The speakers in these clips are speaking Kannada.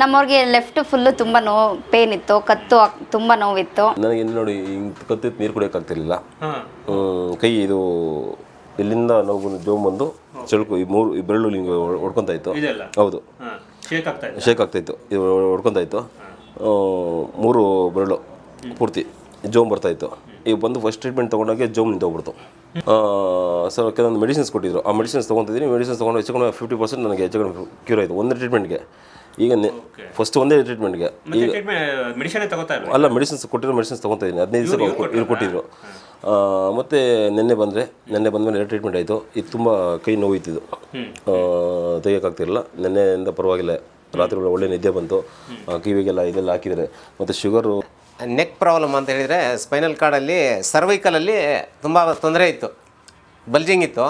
ನಮ್ಮವ್ರಿಗೆ ಲೆಫ್ಟ್ ಫುಲ್ಲು ತುಂಬ ಪೇನ್ ಇತ್ತು, ಕತ್ತು ತುಂಬ ನೋವಿತ್ತು. ನನಗೆ ನೋಡಿ ಹಿಂಗೆ ಕತ್ತಿತ್ತು, ನೀರು ಕುಡಿಯೋಕ್ಕಾಗ್ತಿರ್ಲಿಲ್ಲ. ಕೈ ಇದು ಇಲ್ಲಿಂದ ನಾವು ಜೋಮ್ ಬಂದು ಚಳುಕು ಈ ಬೆರಳು ಹಿಂಗೆ ಹೊಡ್ಕೊತಾ ಇತ್ತು. ಹೌದು, ಶೇಕ್ ಆಗ್ತಾಯಿತ್ತು, ಇದು ಹೊಡ್ಕೊತಾ ಇತ್ತು. 3 ಬೆರಳು ಪೂರ್ತಿ ಜೋಮ್ ಬರ್ತಾಯಿತ್ತು. ಈಗ ಬಂದು ಫಸ್ಟ್ ಟ್ರೀಟ್ಮೆಂಟ್ ತೊಗೊಂಡಾಗೆ ಜೋಮ್ ನಿಂತೋಗ್ಬಿಡ್ತು. ಸರ್ ಕೆಲವೊಂದು ಮೆಡಿಸಿನ್ಸ್ ಕೊಟ್ಟಿದ್ರು, ಆ ಮೆಡಿಸಿನ್ಸ್ ತೊಗೊತಿದ್ದೀನಿ. ಮೆಡಿಸಿನ್ಸ್ ತೊಗೊಂಡು ಹೆಚ್ಚು ಕಡಿಮೆ 50% ನನಗೆ ಹೆಚ್ಚು ಕಡಿಮೆ ಕ್ಯೂರ್ ಆಯಿತು ಒಂದೇ ಟ್ರೀಟ್ಮೆಂಟ್ಗೆ. ಈಗ ಫಸ್ಟ್ ಒಂದೇ ಟ್ರೀಟ್ಮೆಂಟ್ಗೆ ಅಲ್ಲ, ಮೆಡಿಸಿನ್ಸ್ ಕೊಟ್ಟಿರೋ ಮೆಡಿಸಿನ್ಸ್ ತೊಗೊತಾ ಇದ್ದೀನಿ. 15 ದಿವಸ ಇವ್ರು ಕೊಟ್ಟಿದ್ರು. ಮತ್ತು ನೆನ್ನೆ ಬಂದಮೇಲೆ 2 ಟ್ರೀಟ್ಮೆಂಟ್ ಆಯಿತು. ಇದು ತುಂಬ ಕೈ ನೋವಿತ್ತಿದ್ದು, ತೆಗಿಯೋಕ್ಕಾಗ್ತಿರಲಿಲ್ಲ. ನೆನ್ನೆಯಿಂದ ಪರವಾಗಿಲ್ಲ, ರಾತ್ರಿ ಒಳ್ಳೆ ನಿದ್ದೆ ಬಂತು. ಕಿವಿಗೆಲ್ಲ ಇದೆಲ್ಲ ಹಾಕಿದ್ದಾರೆ. ಮತ್ತು ಶುಗರು, ನೆಕ್ ಪ್ರಾಬ್ಲಮ್ ಅಂತ ಹೇಳಿದರೆ ಸ್ಪೈನಲ್ ಕಾರ್ಡಲ್ಲಿ ಸರ್ವೈಕಲಲ್ಲಿ ತುಂಬ ತೊಂದರೆ ಇತ್ತು, ಬಲ್ಜಿಂಗ್ ಇತ್ತು.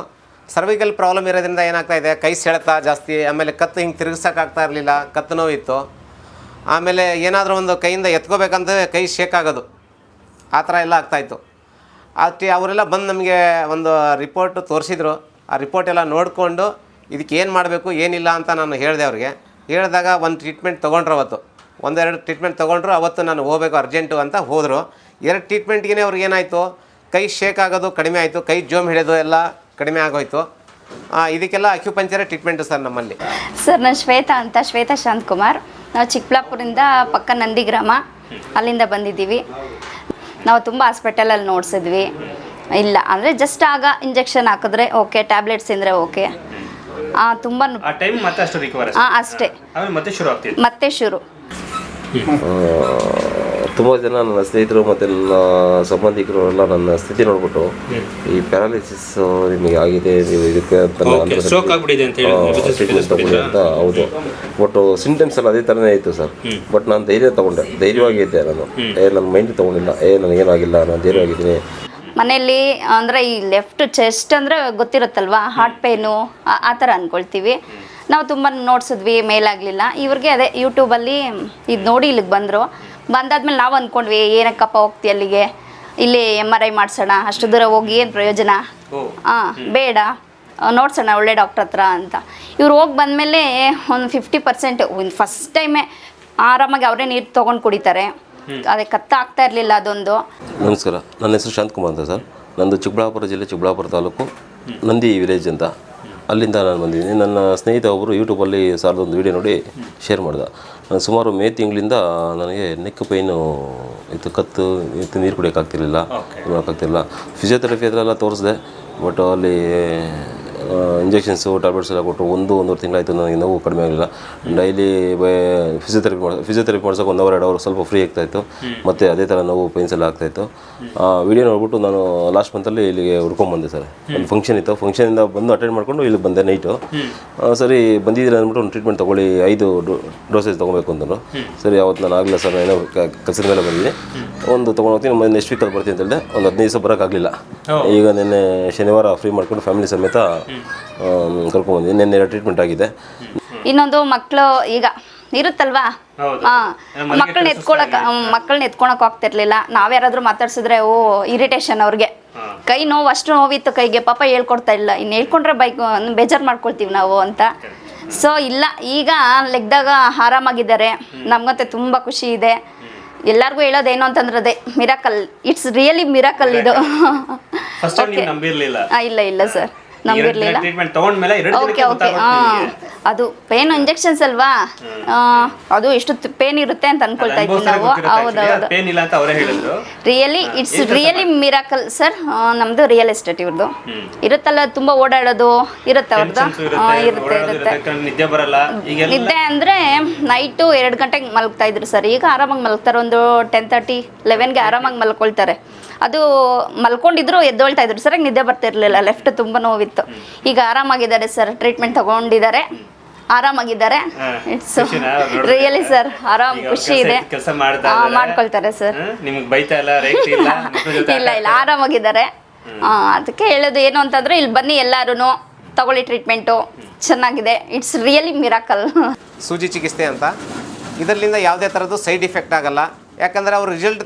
ಸರ್ವೈಕಲ್ ಪ್ರಾಬ್ಲಮ್ ಇರೋದ್ರಿಂದ ಏನಾಗ್ತಾ ಇದೆ, ಕೈ ಸೆಳೆತ ಜಾಸ್ತಿ, ಆಮೇಲೆ ಕತ್ತು ಹಿಂಗೆ ತಿರುಗಿಸೋಕ್ಕಾಗ್ತಾ ಇರಲಿಲ್ಲ, ಕತ್ತು ನೋವಿತ್ತು. ಆಮೇಲೆ ಏನಾದರೂ ಒಂದು ಕೈಯಿಂದ ಎತ್ಕೋಬೇಕಂತ ಕೈ ಶೇಕ್ ಆಗೋದು, ಆ ಥರ ಎಲ್ಲ ಆಗ್ತಾಯಿತ್ತು. ಅವರೆಲ್ಲ ಬಂದು ನಮಗೆ ಒಂದು ರಿಪೋರ್ಟ್ ತೋರಿಸಿದ್ರು. ಆ ರಿಪೋರ್ಟ್ ಎಲ್ಲ ನೋಡಿಕೊಂಡು ಇದಕ್ಕೆ ಏನು ಮಾಡಬೇಕು ಏನಿಲ್ಲ ಅಂತ ನಾನು ಹೇಳಿದೆ ಅವ್ರಿಗೆ. ಹೇಳಿದಾಗ ಒಂದು ಟ್ರೀಟ್ಮೆಂಟ್ ತೊಗೊಂಡ್ರು, ಅವತ್ತು 1-2 ಟ್ರೀಟ್ಮೆಂಟ್ ತೊಗೊಂಡ್ರು. ಅವತ್ತು ನಾನು ಹೋಗಬೇಕು ಅರ್ಜೆಂಟು ಅಂತ ಹೋದರು. 2 ಟ್ರೀಟ್ಮೆಂಟ್ಗೆ ಅವ್ರಿಗೆ ಏನಾಯಿತು, ಕೈ ಶೇಕ್ ಆಗೋದು ಕಡಿಮೆ ಆಯಿತು, ಕೈ ಜೋಮ್ ಹಿಡಿಯೋದು ಎಲ್ಲ ಕಡಿಮೆ ಆಗೋಯ್ತು. ಇದಕ್ಕೆಲ್ಲ ಅಕ್ಯುಪಂಚರೇ ಟ್ರೀಟ್ಮೆಂಟು ಸರ್ ನಮ್ಮಲ್ಲಿ. ಸರ್ ನಾನು ಶ್ವೇತಾ ಶಾಂತಕುಮಾರ್. ನಾವು ಚಿಕ್ಕಬಳ್ಳಾಪುರದಿಂದ ಪಕ್ಕ ನಂದಿಗ್ರಾಮ, ಅಲ್ಲಿಂದ ಬಂದಿದ್ದೀವಿ. ನಾವು ತುಂಬ ಹಾಸ್ಪಿಟಲಲ್ಲಿ ನೋಡಿಸಿದ್ವಿ, ಇಲ್ಲ ಅಂದರೆ ಜಸ್ಟ್ ಆಗ ಇಂಜೆಕ್ಷನ್ ಹಾಕಿದ್ರೆ ಓಕೆ, ಟ್ಯಾಬ್ಲೆಟ್ಸ್ ತಿಂದರೆ ಓಕೆ. ತುಂಬ ಅಷ್ಟೇ, ಮತ್ತೆ ಶುರು. ತುಂಬ ಜನ ನನ್ನ ಸ್ನೇಹಿತರು ಮತ್ತು ನನ್ನ ಸಂಬಂಧಿಕರು ಎಲ್ಲ ನನ್ನ ಸ್ಥಿತಿ ನೋಡ್ಬಿಟ್ಟು ಈ ಪ್ಯಾರಾಲಿಸಿಸ್ ನಿಮಗೆ ಆಗಿದೆ, ನೀವು ಇದಕ್ಕೆ ಟ್ರೀಟ್ಮೆಂಟ್ ತಗೊಳ್ಳಿ ಅಂತ. ಹೌದು, ಬಟ್ ಸಿಂಟಮ್ಸ್ ಎಲ್ಲ ಅದೇ ಥರನೇ ಇತ್ತು ಸರ್. ಬಟ್ ನಾನು ಧೈರ್ಯ ತೊಗೊಂಡೆ, ಧೈರ್ಯವಾಗಿದ್ದೆ ನಾನು. ನನ್ನ ಮೈಂಡ್ ತೊಗೊಂಡಿಲ್ಲ, ನನಗೇನಾಗಿಲ್ಲ, ನಾನು ಧೈರ್ಯವಾಗಿದ್ದೀನಿ. ಮನೆಯಲ್ಲಿ ಅಂದರೆ ಈ ಲೆಫ್ಟ್ ಚೆಸ್ಟ್ ಅಂದರೆ ಗೊತ್ತಿರುತ್ತಲ್ವ, ಹಾರ್ಟ್ ಪೇನು ಆ ಥರ ಅಂದ್ಕೊಳ್ತೀವಿ ನಾವು. ತುಂಬ ನೋಡ್ಸಿದ್ವಿ, ಮೇಲಾಗಲಿಲ್ಲ. ಇವ್ರಿಗೆ ಅದೇ ಯೂಟ್ಯೂಬಲ್ಲಿ ಇದು ನೋಡಿ ಇಲ್ಲಿಗೆ ಬಂದಾದ್ಮೇಲೆ ನಾವು ಅಂದ್ಕೊಂಡ್ವಿ, ಏನಕ್ಕಪ್ಪ ಹೋಗ್ತಿ ಅಲ್ಲಿಗೆ, ಇಲ್ಲಿ MRI ಮಾಡಿಸೋಣ, ಅಷ್ಟು ದೂರ ಹೋಗಿ ಏನು ಪ್ರಯೋಜನ, ಬೇಡ ನೋಡ್ಸೋಣ ಒಳ್ಳೆ ಡಾಕ್ಟ್ರ್ ಹತ್ರ ಅಂತ. ಇವ್ರು ಹೋಗಿ ಬಂದಮೇಲೆ ಒಂದು 50% ಫಸ್ಟ್ ಟೈಮೇ ಆರಾಮಾಗಿ ಅವರೇ ನೀರು ತೊಗೊಂಡು ಕುಡಿತಾರೆ. ಅದೇ ಕತ್ತ ಆಗ್ತಾ ಇರಲಿಲ್ಲ ಅದೊಂದು. ನಮಸ್ಕಾರ, ನನ್ನ ಹೆಸರು ಶಾಂತಕುಮಾರ್ ಅಂತ ಸರ್. ನಂದು ಚಿಕ್ಕಬಳ್ಳಾಪುರ ಜಿಲ್ಲೆ, ಚಿಕ್ಕಬಳ್ಳಾಪುರ ತಾಲೂಕು, ನಂದಿ ವಿಲೇಜ್ ಅಂತ. ಅಲ್ಲಿಂದ ನಾನು ಬಂದಿದ್ದೀನಿ. ನನ್ನ ಸ್ನೇಹಿತ ಒಬ್ಬರು ಯೂಟ್ಯೂಬಲ್ಲಿ ಒಂದು ವೀಡಿಯೋ ನೋಡಿ ಶೇರ್ ಮಾಡಿದೆ. ನಾನು ಸುಮಾರು ಮೇ ತಿಂಗಳಿಂದ ನನಗೆ ನೆಕ್ ಪೈನು ಇತ್ತು, ಕತ್ತು ಇತ್ತು, ನೀರು ಕುಡಿಯೋಕ್ಕಾಗ್ತಿರ್ಲಿಲ್ಲ, ಮಾಡೋಕ್ಕಾಗ್ತಿರಲಿಲ್ಲ. ಫಿಸಿಯೋಥೆರಪಿ ಹತ್ರ ತೋರಿಸಿದೆ, ಬಟ್ ಅಲ್ಲಿ ಇಂಜೆಕ್ಷನ್ಸು ಟ್ಯಾಬ್ಲೆಟ್ಸ್ ಎಲ್ಲ ಕೊಟ್ಟು 1-1.5 ತಿಂಗಳಾಯಿತು, ನನಗೆ ನೋವು ಕಡಿಮೆ ಆಗಲಿಲ್ಲ. ಡೈಲಿ ಫಿಸಿಯೋಥೆರಪಿ ಮಾಡ್ಸೋಕೆ 1 ಅವರ್ 2 ಅವರ್ ಸ್ವಲ್ಪ ಫ್ರೀ ಆಗ್ತಾಯಿತ್ತು. ಮತ್ತು ಅದೇ ಥರ ನೋವು ಪೈನ್ಸ್ ಎಲ್ಲ ಆಗ್ತಾಯಿತ್ತು. ವಿಡಿಯೋ ನೋಡ್ಬಿಟ್ಟು ನಾನು ಲಾಸ್ಟ್ ಮಂತಲ್ಲಿ ಇಲ್ಲಿಗೆ ಹುಡ್ಕೊಂಬಂದೆ ಸರ್. ಒಂದು ಫಂಕ್ಷನ್ ಇತ್ತು, ಫಂಕ್ಷನಿಂದ ಬಂದು ಅಟೆಂಡ್ ಮಾಡಿಕೊಂಡು ಇಲ್ಲಿ ಬಂದೆ ನೈಟು. ಸರಿ ಬಂದಿದ್ದೀರ ಅಂದ್ಬಿಟ್ಟು ಒಂದು ಟ್ರೀಟ್ಮೆಂಟ್ ತೊಗೊಳ್ಳಿ, 5 ಡೋಸೇಜ್ ತೊಗೊಬೇಕು ಅಂತಂದರು. ಸರಿ, ಅವತ್ತು ನಾನು ಆಗಲಿಲ್ಲ ಸರ್, ಏನೋ ಕೆಲಸದ ಮೇಲೆ ಬಂದಿದ್ದೀನಿ, ಒಂದು ತೊಗೊಂಡೋಗ್ತೀನಿ, ನೆಕ್ಸ್ಟ್ ವೀಕಲ್ಲಿ ಬರ್ತೀನಿ ಅಂತ ಹೇಳಿದೆ. ಒಂದು 15 ದಿವಸ ಬರೋಕ್ಕಾಗಲಿಲ್ಲ. ಈಗ ನಿನ್ನೆ ಶನಿವಾರ ಫ್ರೀ ಮಾಡ್ಕೊಂಡು ಫ್ಯಾಮಿಲಿ ಸಮೇತ ಕರ್ಕೊಂಡ್ಬಂದಿದ್ದೀನಿ. ನಿನ್ನೆ 2 ಟ್ರೀಟ್ಮೆಂಟ್ ಆಗಿದೆ. ಇನ್ನೊಂದು ಮಕ್ಕಳು ಈಗ ಇರುತ್ತಲ್ವಾ, ಮಕ್ಕಳನ್ನ ಎತ್ಕೊಳಕ್ ಆಗ್ತಿರ್ಲಿಲ್ಲ. ನಾವ್ಯಾರಾದ್ರೂ ಮಾತಾಡ್ಸಿದ್ರೆ ಇರಿಟೇಷನ್ ಅವ್ರಿಗೆ. ಕೈ ನೋವು ಅಷ್ಟು ನೋವಿತ್ತು ಕೈಗೆ, ಪಾಪ ಹೇಳ್ಕೊಡ್ತಾ ಇಲ್ಲ, ಇನ್ನು ಹೇಳ್ಕೊಂಡ್ರೆ ಬೇಜಾರು ಮಾಡ್ಕೊಳ್ತೀವಿ ನಾವು ಅಂತ. ಸೊ ಇಲ್ಲ, ಈಗ ಲೆಗ್ದಾಗ ಆರಾಮಾಗಿದ್ದಾರೆ. ನಮ್ಗಂತೆ ತುಂಬ ಖುಷಿ ಇದೆ. ಎಲ್ಲರಿಗೂ ಹೇಳೋದೇನು ಅಂತಂದ್ರೆ ಅದೇ ಮಿರಾಕಲ್, ಇಟ್ಸ್ ರಿಯಲಿ ಮಿರಾಕಲ್ ಇದು. ಇಲ್ಲ ಸರ್, ನಂಬಿರ್ಲಿಲ್ಲ. ಓಕೆ, ಅದು ಪೇನ್ ಇಂಜೆಕ್ಷನ್ಸ್ ಅಲ್ವಾ, ಅದು ಎಷ್ಟು ಪೇನ್ ಇರುತ್ತೆ ಅಂತ ಅನ್ಕೊಳ್ತಾ ಇದ್ವಿ ನಾವು. ಹೌದೌದು, really it's really miracle sir. ನಮ್ದು ರಿಯಲ್ ಎಸ್ಟೇಟ್ ಇವ್ರದ್ದು ಇರುತ್ತಲ್ಲ, ತುಂಬ ಓಡಾಡೋದು ಇರುತ್ತೆ ಅವ್ರದ್ದು. ನಿದ್ದೆ ಅಂದರೆ ನೈಟು 2 ಗಂಟೆಗೆ ಮಲಗ್ತಾ ಇದ್ರು ಸರ್. ಈಗ ಆರಾಮಾಗಿ ಮಲಗ್ತಾರೆ, ಒಂದು 10:30, 11ಗೆ ಆರಾಮಾಗಿ ಮಲ್ಕೊಳ್ತಾರೆ. ಅದು ಮಲ್ಕೊಂಡಿದ್ರು ಎದ್ದೊಳ್ತಾ ಇದ್ರು ಸರ್, ನಿದ್ದೆ ಬರ್ತಿರ್ಲಿಲ್ಲ, ಲೆಫ್ಟ್ ತುಂಬ ನೋವಿತ್ತು. ಈಗ ಆರಾಮಾಗಿದ್ದಾರೆ ಸರ್, ಟ್ರೀಟ್ಮೆಂಟ್ ತಗೊಂಡಿದ್ದಾರೆ, ಆರಾಮಾಗಿದ್ದಾರೆ. ಇಟ್ಸ್ ರಿಯಲಿ ಸರ್, ಆರಾಮ್, ಖುಷಿ ಇದೆ, ಮಾಡ್ಕೊಳ್ತಾರೆ ಸರ್. ಇಲ್ಲ ಆರಾಮಾಗಿದ್ದಾರೆ. ಅದಕ್ಕೆ ಹೇಳೋದು ಏನು ಅಂತಂದ್ರೆ, ಇಲ್ಲಿ ಬನ್ನಿ ಎಲ್ಲರೂ ತಗೊಳ್ಳಿ ಟ್ರೀಟ್ಮೆಂಟು, ಚೆನ್ನಾಗಿದೆ. It's really miracle. ಸೂಜಿ ಚಿಕಿತ್ಸೆ ಅಂತ, ಇದರಿಂದ ಯಾವುದೇ ಥರದ್ದು ಸೈಡ್ ಇಫೆಕ್ಟ್ ಆಗಲ್ಲ. ಯಾಕಂದರೆ ಅವ್ರು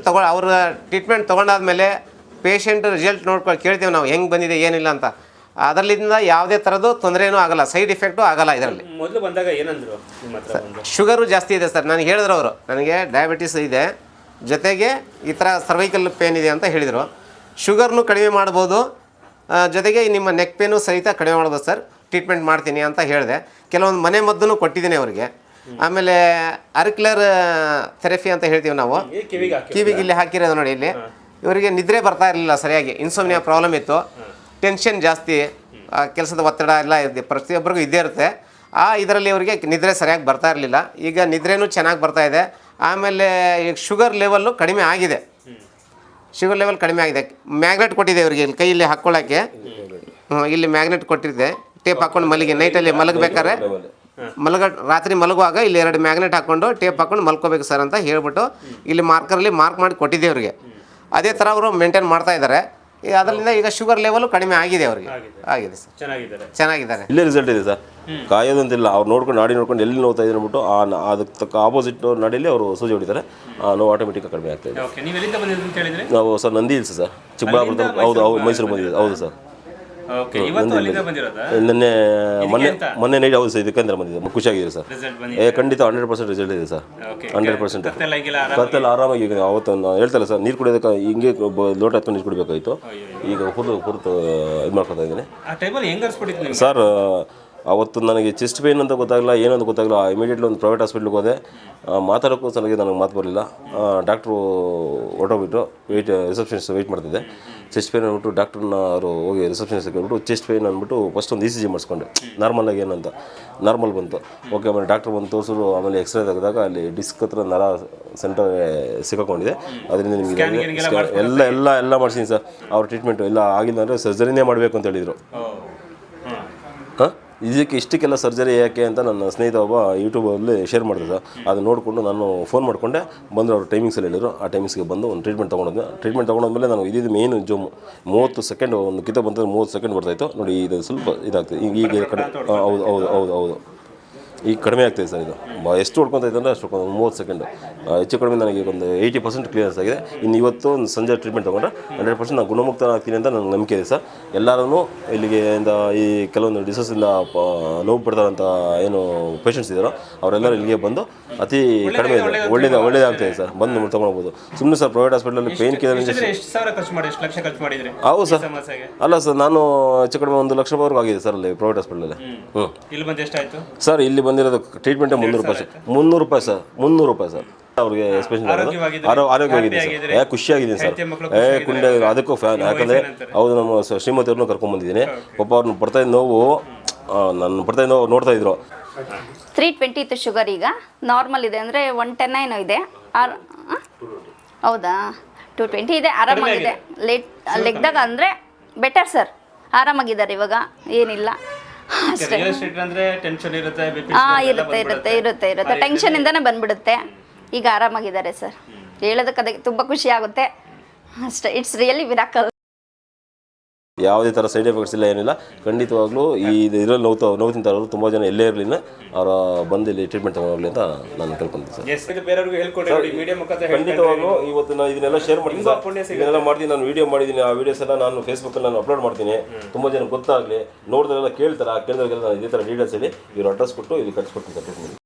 ಅವ್ರ ಟ್ರೀಟ್ಮೆಂಟ್ ತೊಗೊಂಡಾದ್ಮೇಲೆ ಪೇಷಂಟ್ ರಿಸಲ್ಟ್ ಕೇಳ್ತೀವಿ ನಾವು, ಹೆಂಗೆ ಬಂದಿದೆ ಏನಿಲ್ಲ ಅಂತ. ಅದರಲ್ಲಿಂದ ಯಾವುದೇ ಥರದ್ದು ತೊಂದರೆನೂ ಆಗಲ್ಲ, ಸೈಡ್ ಇಫೆಕ್ಟು ಆಗಲ್ಲ ಇದರಲ್ಲಿ. ಮೊದಲು ಬಂದಾಗ ಏನಂದ್ರು ನಿಮ್ಮ ಹತ್ರ ಬಂದು? ಶುಗರು ಜಾಸ್ತಿ ಇದೆ ಸರ್, ನನಗೆ ಹೇಳಿದ್ರು ಅವರು, ನನಗೆ ಡಯಾಬಿಟಿಸ್ ಇದೆ ಜೊತೆಗೆ ಈ ಥರ ಸರ್ವೈಕಲ್ ಪೇನ್ ಇದೆ ಅಂತ ಹೇಳಿದರು. ಶುಗರ್ನು ಕಡಿಮೆ ಮಾಡ್ಬೋದು, ಜೊತೆಗೆ ನಿಮ್ಮ ನೆಕ್ ಪೇನು ಸಹಿತ ಕಡಿಮೆ ಮಾಡ್ಬೋದು ಸರ್, ಟ್ರೀಟ್ಮೆಂಟ್ ಮಾಡ್ತೀನಿ ಅಂತ ಹೇಳಿದೆ. ಕೆಲವೊಂದು ಮನೆ ಮದ್ದನ್ನು ಕೊಟ್ಟಿದ್ದೀನಿ ಅವರಿಗೆ. ಆಮೇಲೆ ಅರಿಕ್ಯುಲರ್ ಥೆರಪಿ ಅಂತ ಹೇಳ್ತೀವಿ ನಾವು, ಕಿವಿಗೆ ಇಲ್ಲಿ ಹಾಕಿರೋದು ನೋಡಿ. ಇಲ್ಲಿ ಇವರಿಗೆ ನಿದ್ರೆ ಬರ್ತಾ ಇರಲಿಲ್ಲ ಸರಿಯಾಗಿ, ಇನ್ಸೋಮ್ನಿಯಾ ಪ್ರಾಬ್ಲಮ್ ಇತ್ತು, ಟೆನ್ಷನ್ ಜಾಸ್ತಿ, ಕೆಲಸದ ಒತ್ತಡ ಎಲ್ಲ ಇದೆ, ಪ್ರತಿಯೊಬ್ಬರಿಗೂ ಇದ್ದೇ ಇರುತ್ತೆ. ಇದರಲ್ಲಿ ಅವರಿಗೆ ನಿದ್ರೆ ಸರಿಯಾಗಿ ಬರ್ತಾ ಇರಲಿಲ್ಲ. ಈಗ ನಿದ್ರೆನೂ ಚೆನ್ನಾಗಿ ಬರ್ತಾ ಇದೆ. ಆಮೇಲೆ ಈಗ ಶುಗರ್ ಲೆವೆಲ್ಲು ಕಡಿಮೆ ಆಗಿದೆ, ಶುಗರ್ ಲೆವೆಲ್ ಕಡಿಮೆ ಆಗಿದೆ. ಮ್ಯಾಗ್ನೆಟ್ ಕೊಟ್ಟಿದೆ ಇವರಿಗೆ ಇಲ್ಲಿ ಕೈಯಲ್ಲಿ ಹಾಕ್ಕೊಳ್ಳೋಕ್ಕೆ, ಇಲ್ಲಿ ಮ್ಯಾಗ್ನೆಟ್ ಕೊಟ್ಟಿದೆ. ಟೇಪ್ ಹಾಕ್ಕೊಂಡು ಮಲಗಿ, ನೈಟಲ್ಲಿ ಮಲಗಬೇಕಾದ್ರೆ ರಾತ್ರಿ ಮಲಗುವಾಗ ಇಲ್ಲಿ 2 ಮ್ಯಾಗ್ನೆಟ್ ಹಾಕ್ಕೊಂಡು ಟೇಪ್ ಹಾಕ್ಕೊಂಡು ಮಲ್ಕೋಬೇಕು ಸರ್ ಅಂತ ಹೇಳ್ಬಿಟ್ಟು ಇಲ್ಲಿ ಮಾರ್ಕರಲ್ಲಿ ಮಾರ್ಕ್ ಮಾಡಿ ಕೊಟ್ಟಿದ್ದೆ ಅವರಿಗೆ. ಅದೇ ಥರ ಅವರು ಮೇಂಟೈನ್ ಮಾಡ್ತಾ ಇದ್ದಾರೆ. ಅದರಿಂದ ಈಗ ಶುಗರ್ ಲೆವೆಲ್ ಕಡಿಮೆ ಆಗಿದೆ ಅವರಿಗೆ, ಆಗಿದೆ ಸರ್, ಚೆನ್ನಾಗಿದ್ದಾರೆ. ಇಲ್ಲೇ ರಿಸಲ್ಟ್ ಇದೆ ಸರ್, ಕಾಯೋದಂತಿಲ್ಲ. ಅವ್ರು ನೋಡ್ಕೊಂಡು ನಾಡಿ ನೋಡ್ಕೊಂಡು ಎಲ್ಲಿ ನೋಡ್ತಾ ಇದ್ದಾರೆ ಅಂದ್ಬಿಟ್ಟು ಅದಕ್ಕೆ ತಕ್ಕ ಆಪೋಸಿಟ್ ನಾಡಿಯಲ್ಲಿ ಅವರು ಸೂಜಿ ಹೊಡಿತಾರೆ, ನೋವು ಆಟೋಮೆಟಿಕ್ ಕಡಿಮೆ ಆಗ್ತಾ ಇದೆ. ನಾವು ಸರ್ ನಂದಿ ಹಿಲ್ಸ್ ಸರ್, ಚಿಕ್ಕಬಳ್ಳಾಪುರದ. ಹೌದು ಮೈಸೂರು ಬಂದಿದೆ. ಹೌದು ಸರ್, ಮೊನ್ನೆ ನೈಟ್. ಹೌದು ಸರ್, ಇದಕ್ಕೆ ಬಂದಿದೆ. ಖುಷಿಯಾಗಿದೆ ಸರ್, ಖಂಡಿತ 100% ರಿಸಲ್ಟ್ ಇದೆ ಸರ್, 100%. ಕತ್ತೆಲ್ಲ ಆರಾಮಾಗಿ ಈಗ ಅವತ್ತು ಹೇಳ್ತಲ್ಲ ಸರ್, ನೀರು ಕುಡಿಯೋದಕ್ಕೆ ಹಿಂಗೆ ಲೋಟ ಹತ್ಕೊಂಡು ನೀರು ಕುಡಿಬೇಕಾಯಿತು. ಈಗ ಹುರಿದು ಇದು ಮಾಡ್ಕೊತಾ ಇದ್ದೀನಿ ಸರ್. ಅವತ್ತು ನನಗೆ ಚೆಸ್ಟ್ ಪೇನ್ ಅಂತ ಗೊತ್ತಾಗಲ್ಲ, ಏನಂತ ಗೊತ್ತಾಗಲ್ಲ. ಇಮಿಡಿಯೇಟ್ಲಿ ಒಂದು ಪ್ರೈವೇಟ್ ಹಾಸ್ಪಿಟ್ಲಿಗೆ ಹೋದೆ. ಮಾತಾಡೋಕ್ಕೂ ಸಲಗೆ ನನಗೆ ಮಾತು ಬರಲಿಲ್ಲ. ಡಾಕ್ಟ್ರು ಹೊರಟೋಗ್ಬಿಟ್ಟು ರಿಸೆಪ್ಷನಿಸ್ಟ್ ವೆಯ್ಟ್ ಮಾಡ್ತಿದ್ದೆ. ಚೆಸ್ಟ್ ಪೇನ್ ಅಂದ್ಬಿಟ್ಟು ಡಾಕ್ಟ್ರನ್ನ ಅವರು ಹೋಗಿ ರಿಸೆಪ್ಷನಿಸ್ಟ್ ಕೇಳ್ಬಿಟ್ಟು ಚೆಸ್ಟ್ ಪೇನ್ ಅಂದ್ಬಿಟ್ಟು ಫಸ್ಟ್ ಒಂದು ECG ಮಾಡಿಸ್ಕೊಂಡೆ, ನಾರ್ಮಲಾಗಿ ಏನಂತ. ನಾರ್ಮಲ್ ಬಂತು. ಓಕೆ, ಆಮೇಲೆ ಡಾಕ್ಟ್ರ್ ಬಂದು ತೋರಿಸಿದ್ರು. ಆಮೇಲೆ ಎಕ್ಸ್ರೇ ತೆಗೆದಾಗ ಅಲ್ಲಿ ಡಿಸ್ಕ್ ಹತ್ರ ನರ ಸೆಂಟರ್ ಸಿಕ್ಕಾಕೊಂಡಿದೆ, ಅದರಿಂದ ನಿಮಗೆ ಎಲ್ಲ ಮಾಡಿಸಿದ್ದೀನಿ ಸರ್. ಅವ್ರ ಟ್ರೀಟ್ಮೆಂಟು ಎಲ್ಲ ಆಗಿಲ್ಲ ಅಂದರೆ ಸರ್ಜರಿನೇ ಮಾಡಬೇಕು ಅಂತ ಹೇಳಿದರು. ಹಾಂ, ಇದಕ್ಕೆ ಇಷ್ಟಕ್ಕೆಲ್ಲ ಸರ್ಜರಿ ಯಾಕೆ ಅಂತ ನನ್ನ ಸ್ನೇಹಿತ ಒಬ್ಬ ಯೂಟ್ಯೂಬಲ್ಲಿ ಶೇರ್ ಮಾಡಿದೆ ಸರ್. ಅದು ನೋಡಿಕೊಂಡು ನಾನು ಫೋನ್ ಮಾಡಿಕೊಂಡೆ, ಬಂದರು. ಅವ್ರು ಟೈಮಿಂಗ್ಸಲ್ಲಿ ಹೇಳಿದರು. ಆ ಟೈಮಿಂಗ್ಸ್ಗೆ ಬಂದು ಒಂದು ಟ್ರೀಟ್ಮೆಂಟ್ ತೊಗೊಂಡಿದ್ದೆ. ಟ್ರೀಟ್ಮೆಂಟ್ ತೊಗೊಂಡಾದ್ಮೇಲೆ ನಾನು ಇದಿದ್ದು ಮೇನ್ ಜೋಮು 30 ಸೆಕೆಂಡ್, ಒಂದು ಕಿತ್ತ ಬಂದರೆ 30 ಸೆಕೆಂಡ್ ಬರ್ತಾಯಿತ್ತು ನೋಡಿ. ಇದು ಸ್ವಲ್ಪ ಇದಾಗ್ತದೆ ಈಗ ಕಡೆ. ಹೌದು ಈಗ ಕಡಿಮೆ ಆಗ್ತಾಯಿದೆ ಸರ್. ಇದು ಎಷ್ಟು ಹೊಡ್ಕೊತೈತೆ ಅಂದರೆ ಅಷ್ಟು 30 ಸೆಕೆಂಡ್ ಹೆಚ್ಚು ಕಡಿಮೆ ನನಗೆ ಒಂದು 80% ಕ್ಲಿಯರ್ಸ್ ಆಗಿದೆ. ಇನ್ನು ಇವತ್ತು ಒಂದು ಸಂಜೆ ಟ್ರೀಟ್ಮೆಂಟ್ ತೊಗೊಂಡ್ರೆ 100% ನಾನು ಗುಣಮುಕ್ತ ಆಗ್ತೀನಿ ಅಂತ ನನಗೆ ನಂಬಿಕೆ ಇದೆ ಸರ್. ಎಲ್ಲರೂ ಇಲ್ಲಿಗೆ ಈ ಕೆಲವೊಂದು ಡಿಸೀಸಿಂದ ನೋವು ಪಡ್ತಾರಂಥ ಏನು ಪೇಷಂಟ್ಸ್ ಇದ್ದಾರೋ ಅವರೆಲ್ಲರೂ ಇಲ್ಲಿಗೆ ಬಂದು ಅತಿ ಕಡಿಮೆ ಇದೆ, ಒಳ್ಳೇದಾಗ್ತಾಯಿದೆ ಸರ್. ಬಂದು ತೊಗೊಳ್ಬೋದು. ಸುಮ್ಮನೆ ಸರ್ ಪ್ರೈವೇಟ್ ಹಾಸ್ಪಿಟಲಲ್ಲಿ ಪೇನ್ ಕಿಲ್ಲರ್ ಹೌದು ಸರ್. ಅಲ್ಲ ಸರ್, ನಾನು ಹೆಚ್ಚು ಕಡಿಮೆ 1 ಲಕ್ಷವರೆಗೂ ಆಗಿದೆ ಸರ್ ಅಲ್ಲಿ ಪ್ರೈವೇಟ್ ಹಾಸ್ಪಿಟಲಲ್ಲಿ. ಸರ್ ಇಲ್ಲಿ ಬಂದಿರೋದು ಟ್ರೀಟ್ಮೆಂಟೇ 300 ರೂಪಾಯಿ ಸರ್. 300 ರೂಪಾಯಿ ಸರ್, 300 ರೂಪಾಯಿ ಸರ್. ಅವ್ರಿಗೆ ಎಸ್ಪೆಷಲಿ ಆರೋಗ್ಯವಾಗಿದೆ ಸರ್, ಖುಷಿಯಾಗಿದ್ದೀನಿ ಸರ್. ಕುಂಡೆ ಅದಕ್ಕೂ ಫ್ಯಾನ್. ಯಾಕಂದರೆ ಹೌದು, ನಮ್ಮ ಶ್ರೀಮತಿಯವ್ರನ್ನೂ ಕರ್ಕೊಂಡ್ಬಂದಿದ್ದೀನಿ. ಪಾಪ ಅವ್ರನ್ನ ಬರ್ತಾ ಇದ್ದ ನೋವು, ನಾನು ಬರ್ತಾ ಇದ್ದ ನೋವು ನೋಡ್ತಾ ಇದ್ರು. 320 ಇತ್ತು ಶುಗರ್, ಈಗ ನಾರ್ಮಲ್ ಇದೆ ಅಂದರೆ 110 ಇದೆ. ಹೌದಾ, 220 ಇದೆ, ಆರಾಮಾಗಿದೆ. ಲೆಗ್ದಾಗ ಅಂದರೆ ಬೆಟರ್ ಸರ್, ಆರಾಮಾಗಿದ್ದಾರೆ ಇವಾಗ, ಏನಿಲ್ಲ ಅಷ್ಟೇ. ಇರುತ್ತೆ ಟೆನ್ಷನ್ ಇಂದಾನೆ ಬಂದ್ಬಿಡುತ್ತೆ. ಈಗ ಆರಾಮಾಗಿದ್ದಾರೆ ಸರ್, ಹೇಳೋದಕ್ಕೆ ಅದಕ್ಕೆ ತುಂಬ ಖುಷಿ ಆಗುತ್ತೆ ಅಷ್ಟೇ. It's really miracle. ಯಾವುದೇ ಥರ ಸೈಡ್ ಎಫೆಕ್ಟ್ಸ್ ಇಲ್ಲ, ಏನಿಲ್ಲ. ಖಂಡಿತವಾಗ್ಲೂ ಇದರಲ್ಲಿ ನೋವು ತಿಂತಾರವರು ತುಂಬ ಜನ ಎಲ್ಲೇ ಇರಲಿಲ್ಲ, ಅವರ ಬಂದು ಇಲ್ಲಿ ಟ್ರೀಟ್ಮೆಂಟ್ ತೊಗೊಳೋಗ್ಲಿ ಅಂತ ನಾನು ಕೇಳ್ಕೊಂತೀನಿ ಸರ್. ಖಂಡಿತವಾಗ್ಲೂ ಇವತ್ತು ನಾನು ಇದನ್ನೆಲ್ಲ ಶೇರ್ ಮಾಡ್ತೀನಿ ಸರ್. ಇದನ್ನೆಲ್ಲ ಮಾಡ್ತೀನಿ, ನಾನು ವೀಡಿಯೋ ಮಾಡಿದ್ದೀನಿ. ಆ ವೀಡಿಯೋಸ್ ಎಲ್ಲ ನಾನು ಫೇಸ್ಬುಕ್ಕಲ್ಲಿ ನಾನು ಅಪ್ಲೋಡ್ ಮಾಡ್ತೀನಿ. ತುಂಬ ಜನ ಗೊತ್ತಾಗಲಿ, ನೋಡಿದ್ರೆಲ್ಲ ಕೇಳ್ತಾರೆ. ಆ ಕೇಳಿದವರಿಗೆಲ್ಲ ನಾನು ಇದೇ ಥರ ಡೀಟೇಲ್ಸ್ ಹೇಳಿ ಇವ್ರು ಅಡ್ರೆಸ್ ಕೊಟ್ಟು ಇಲ್ಲಿ ಕಳಿಸ್ಕೊಡ್ತೀನಿ ಸರ್ ಟ್ರೀಟ್ಮೆಂಟ್.